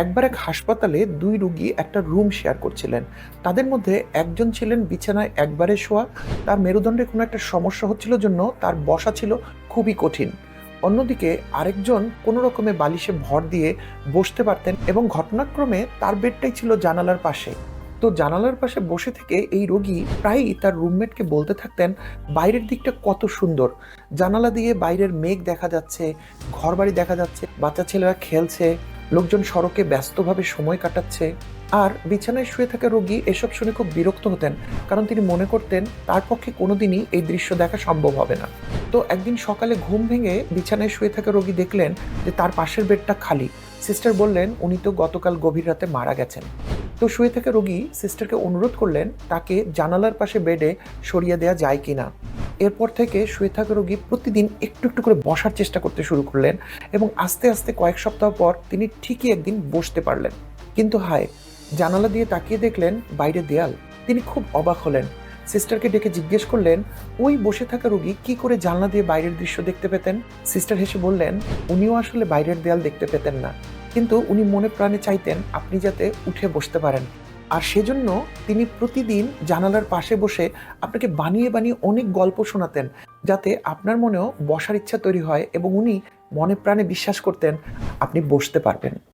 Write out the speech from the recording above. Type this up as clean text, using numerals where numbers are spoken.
একবার এক হাসপাতালে দুই রোগী একটা রুম শেয়ার করছিলেন। তাদের মধ্যে একজন ছিলেন বিছানায় একবারে শোয়া, তার মেরুদণ্ডে কোনো একটা সমস্যা হচ্ছিল জন্য তার বসা ছিল খুবই কঠিন। অন্যদিকে আরেকজন কোনো রকমে বালিশে ভর দিয়ে বসতে পারতেন এবং ঘটনাক্রমে তার বেডটাই ছিল জানালার পাশে। তো জানালার পাশে বসে থেকে এই রোগী প্রায়ই তার রুমমেটকে বলতে থাকতেন, বাইরের দিকটা কত সুন্দর, জানালা দিয়ে বাইরের মেঘ দেখা যাচ্ছে, ঘরবাড়ি দেখা যাচ্ছে, বাচ্চা ছেলেরা খেলছে, লোকজন সড়কে ব্যস্তভাবে সময় কাটাচ্ছে। আর বিছানায় শুয়ে থাকা রোগী এসব শুনে খুব বিরক্ত হতেন, কারণ তিনি মনে করতেন তার পক্ষে কোনোদিনই এই দৃশ্য দেখা সম্ভব হবে না। তো একদিন সকালে ঘুম ভেঙে বিছানায় শুয়ে থাকা রোগী দেখলেন যে তার পাশের বেডটা খালি। সিস্টার বললেন উনি তো গতকাল গভীর রাতে মারা গেছেন। তো শুয়ে থাকা রোগী সিস্টারকে অনুরোধ করলেন তাকে জানালার পাশে বেডে সরিয়ে দেওয়া যায় কিনা। এরপর থেকে শুয়ে থাকা রোগী প্রতিদিন একটু একটু করে বসার চেষ্টা করতে শুরু করলেন এবং আস্তে আস্তে কয়েক সপ্তাহ পর তিনি ঠিকই একদিন বসতে পারলেন। কিন্তু হায়, জানালা দিয়ে তাকিয়ে দেখলেন বাইরে দেয়াল। তিনি খুব অবাক হলেন। সিস্টারকে ডেকে জিজ্ঞেস করলেন ওই বসে থাকা রোগী কি করে জানলা দিয়ে বাইরের দৃশ্য দেখতে পেতেন। সিস্টার হেসে বললেন উনিও আসলে বাইরের দেয়াল দেখতে পেতেন না, কিন্তু উনি মনে প্রাণে চাইতেন আপনি যাতে উঠে বসতে পারেন। আর সেজন্য তিনি প্রতিদিন জানালার পাশে বসে আপনাকে বানিয়ে বানিয়ে অনেক গল্প শোনাতেন, যাতে আপনার মনেও বসার ইচ্ছা তৈরি হয় এবং উনি মনে প্রাণে বিশ্বাস করতেন আপনি বসতে পারবেন।